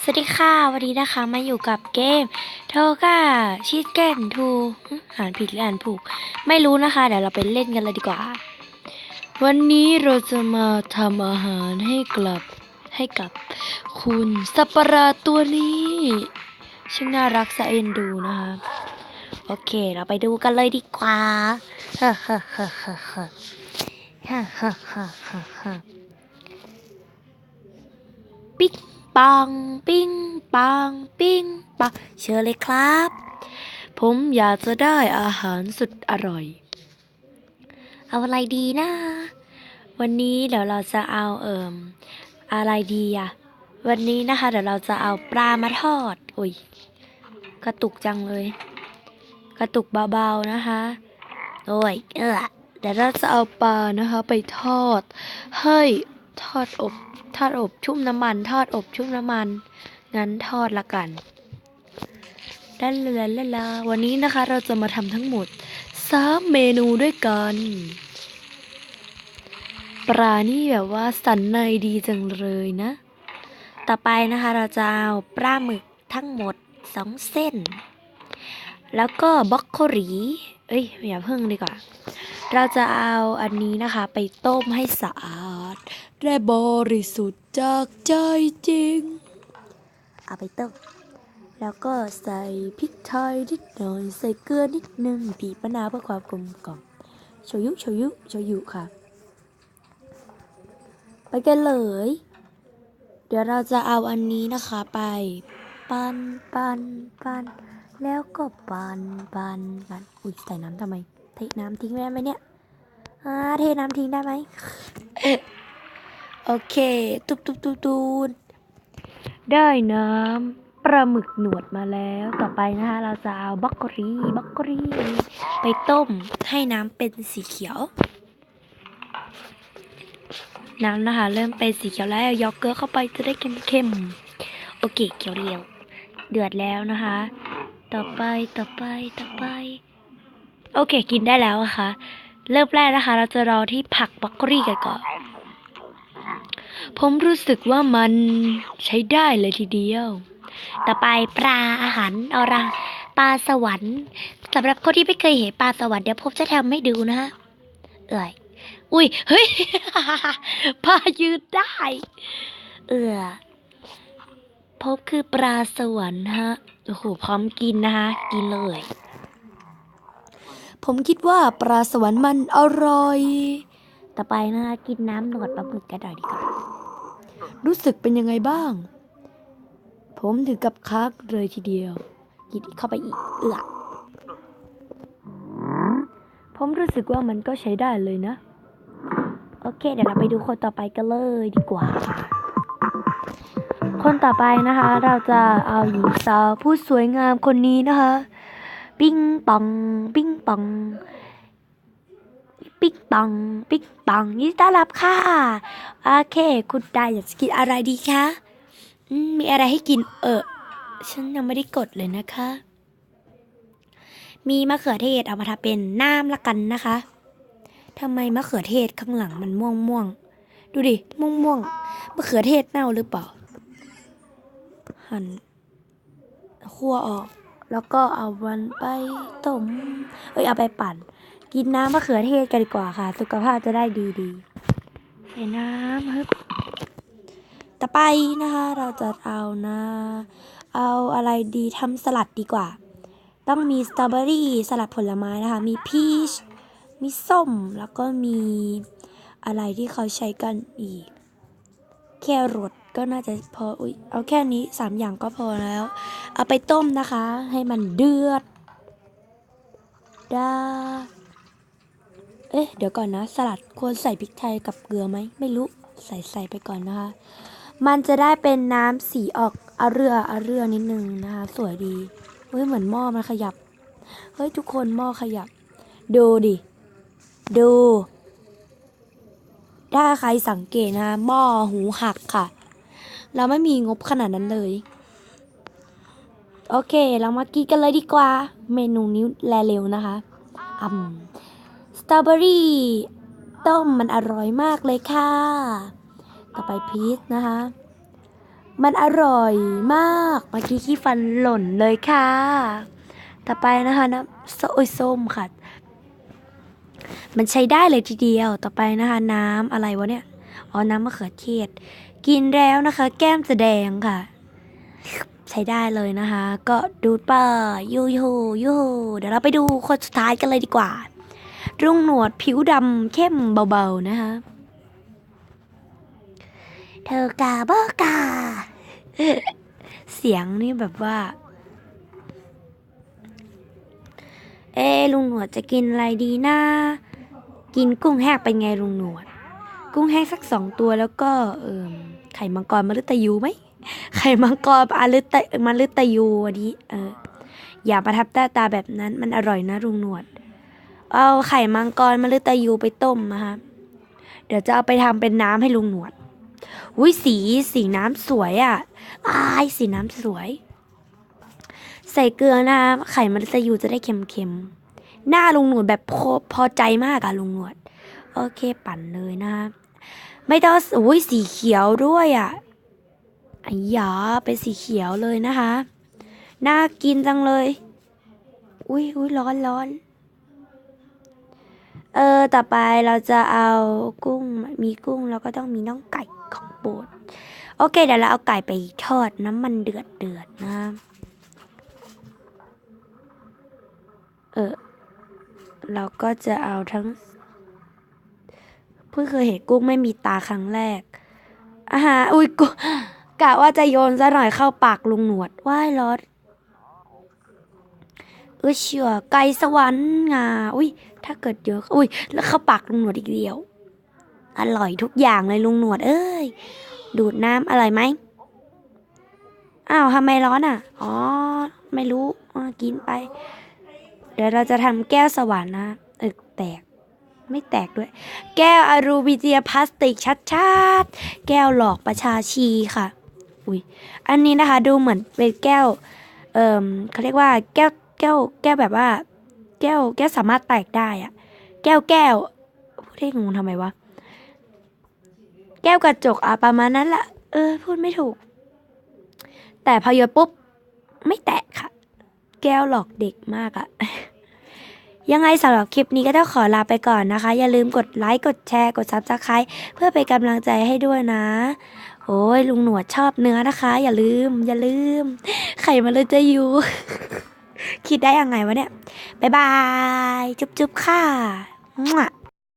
สวัสดีค่ะวันนี้นะคะมาอยู่กับเกมโทก้าชิคเก้นทูอ่านผิดหรืออ่านถูกไม่รู้นะคะเดี๋ยวเราไปเล่นกันเลยดีกว่าวันนี้เราจะมาทำอาหารให้กับคุณสัตว์ประหลาดตัวนี้ช่างน่ารักสะเอ็นดูนะคะโอเคเราไปดูกันเลยดีกว่าฮ่าฮ่าฮ่าฮ่าฮ่าฮ่าฮ่าฮ่าฮ่าฮ่าปิ๊กปังปิ้งปังปิ้งปังเชิญเลยครับผมอยากจะได้อาหารสุดอร่อยเอาอะไรดีนะวันนี้เดี๋ยวเราจะเอาอะไรดีอะวันนี้นะคะเดี๋ยวเราจะเอาปลามาทอดอุ้ยกระตุกจังเลยกระตุกเบาๆนะคะโอ้ยเดี๋ยวเราจะเอาปลานะคะไปทอดให้ทอดอบชุ่มน้ำมันทอดอบชุ่มน้ำมันงั้นทอดละกันด้านเรือนละวันนี้นะคะเราจะมาทำทั้งหมด3เมนูด้วยกันปลานี่แบบว่าสันในดีจังเลยนะต่อไปนะคะเราจะเอาปลาหมึกทั้งหมด2เส้นแล้วก็บล็อกโคลีอย่าเพิ่งดีกว่าเราจะเอาอันนี้นะคะไปต้มให้สะอาดและบริสุทธิ์จากใจจริงเอาไปต้มแล้วก็ใส่พริกไทยนิดหน่อยใส่เกลือนิดนึงบีบมะนาวเพื่อความกลมกล่อมโชยุค่ะไปกันเลยเดี๋ยวเราจะเอาอันนี้นะคะไปปั้นแล้วก็ปั้นอุ้ยใส่น้ำทำไมเทน้ำทิ้งได้ไหมเนี่ยเทน้ำทิ้งได้ไหม โอเคตูดได้น้ำปลาหมึกหนวดมาแล้วต่อไปนะคะเราจะเอาบล็อกโคลีไปต้มให้น้ำเป็นสีเขียวน้ำนะคะเริ่มเป็นสีเขียวแล้วยอกเกอร์เข้าไปจะได้เข้มโอเคเขียวเรียวเดือดแล้วนะคะต่อไปโอเคกินได้แล้วค่ะเริ่มแรกนะคะเราจะรอที่ผักบล็อกโคลีกันก่อนผมรู้สึกว่ามันใช้ได้เลยทีเดียวต่อไปปลาอาหารปลาสวรรค์สำหรับคนที่ไม่เคยเห็นปลาสวรรค์เดี๋ยวผมจะทำให้ดูนะฮะอุ้ยเฮ้ย ปลายืนได้ผมคือปลาสวรรค์ฮะโอ้โหพร้อมกินนะคะกินเลยผมคิดว่าปลาสวรรค์มันอร่อยต่อไปนะคะกินน้ำหนวดปลาหมึกกันหน่อยดีกว่ารู้สึกเป็นยังไงบ้างผมถึงกับคักเลยทีเดียวกินเข้าไปอีกผมรู้สึกว่ามันก็ใช้ได้เลยนะโอเคเดี๋ยวเราไปดูคนต่อไปกันเลยดีกว่าคนต่อไปนะคะเราจะเอาหญิงสาวผู้สวยงามคนนี้นะคะปิ๊งปองยินดีต้อนรับค่ะโอเคคุณตาอยากจะกินอะไรดีคะมีอะไรให้กินฉันยังไม่ได้กดเลยนะคะมีมะเขือเทศเอามาทำเป็นน้ำละกันนะคะทำไมมะเขือเทศข้างหลังมันม่วงดูดิม่วงมะเขือเทศเน่าหรือเปล่าหั่นคั่วออกแล้วก็เอามันไปต้มเอาไปปั่นกินน้ำมะเขือเทศกันดีกว่าค่ะสุขภาพจะได้ดีใส่น้ำต่อไปนะคะเราจะเอาอะไรดีทำสลัดดีกว่าต้องมีสตรอเบอรี่สลัดผลไม้นะคะมีพีชมีส้มแล้วก็มีอะไรที่เขาใช้กันอีกแครอทก็น่าจะพอเอาแค่นี้3อย่างก็พอแล้วเอาไปต้มนะคะให้มันเดือดเดี๋ยวก่อนนะสลัดควรใส่พริกไทยกับเกลือไหมไม่รู้ใส่ไปก่อนนะคะมันจะได้เป็นน้ำสีออกอเรือนิดนึงนะคะสวยดีเหมือนหม้อมันขยับทุกคนหม้อขยับดูถ้าใครสังเกตนะหม้อหูหักค่ะเราไม่มีงบขนาดนั้นเลยโอเคเรามากินกันเลยดีกว่าเมนูนี้แลเร็วนะคะสตรอเบอรี่ต้มมันอร่อยมากเลยค่ะต่อไปพีชนะคะ มันอร่อยมากเมื่อกี้ขี้ฟันหล่นเลยค่ะต่อไปนะคะน้ำส้มค่ะมันใช้ได้เลยทีเดียวต่อไปนะคะน้ำอะไรวะเนี่ยอ๋อน้ำมะเขือเทศกินแล้วนะคะแก้มจะแดงค่ะใช้ได้เลยนะคะก็ดูดป่ะยูฮูยูฮูเดี๋ยวเราไปดูคนสุดท้ายกันเลยดีกว่ารุ่งหนวดผิวดำเข้มเบาๆนะคะเธอกาบอกาเสียงนี่แบบว่าลุงหนวดจะกินอะไรดีนะกินกุ้งแห้งเป็นไงลุงหนวดกุ้งแห้งสัก2 ตัวแล้วก็ไข่มังกรมฤตยูไหมไข่มังกรมฤตยูอันนี้อย่าประทับตาแบบนั้นมันอร่อยนะลุงหนวดเอาไข่มังกรมฤตยูไปต้มนะคะเดี๋ยวจะเอาไปทำเป็นน้ำให้ลุงหนวดอุ้ยสีน้ำสวยอ่ะสีน้ำสวยใส่เกลือนะไข่มฤตยูจะได้เค็มหน้าลุงหนวดแบบพอใจมากอะลุงหนวดโอเคปั่นเลยนะไม่ต้องอุ้ยสีเขียวด้วยอ่ะไอ้ยาเป็นสีเขียวเลยนะคะน่ากินจังเลยอุ้ยร้อนต่อไปเราจะเอากุ้งมีกุ้งแล้วก็ต้องมีน้องไก่ของโปรดโอเคเดี๋ยวเราเอาไก่ไปทอดน้ำมันเดือดนะเราก็จะเอาทั้งเพิ่งเคยเห็นกุ้งไม่มีตาครั้งแรกอุ้ยกุ้งกะว่าจะโยนซะหน่อยเข้าปากลุงหนวดว่ายร้อนเชื่อไก่สวรรค์งาอุ้ยถ้าเกิดเยอะอุ้ยแล้วเข้าปากลุงหนวดอีกเดียวอร่อยทุกอย่างเลยลุงหนวดเอ้ยดูดน้ำอร่อยไหมอ้าวทำไมร้อนอ่ะอ๋อไม่รู้กินไปเดี๋ยวเราจะทำแก้วสวรรค์นะแตกไม่แตกด้วยแก้วอลูมิเนียมพลาสติกชัดๆแก้วหลอกประชาชีค่ะอุ้ยอันนี้นะคะดูเหมือนเป็นแก้วเขาเรียกว่าแก้วแบบว่าแก้วสามารถแตกได้อะแก้วพูดให้งงทำไมวะแก้วกระจกประมาณนั้นแหละพูดไม่ถูกแต่พอโยนปุ๊บไม่แตกค่ะแก้วหลอกเด็กมากอะยังไงสำหรับคลิปนี้ก็ต้องขอลาไปก่อนนะคะอย่าลืมกดไลค์กดแชร์กด Subscribe เพื่อเป็นกำลังใจให้ด้วยนะโอ้ยลุงหนวดชอบเนื้อนะคะอย่าลืมไข่มันเลยจะอยู่คิดได้ยังไงวะเนี่ยบ๊ายบายจุ๊บค่ะ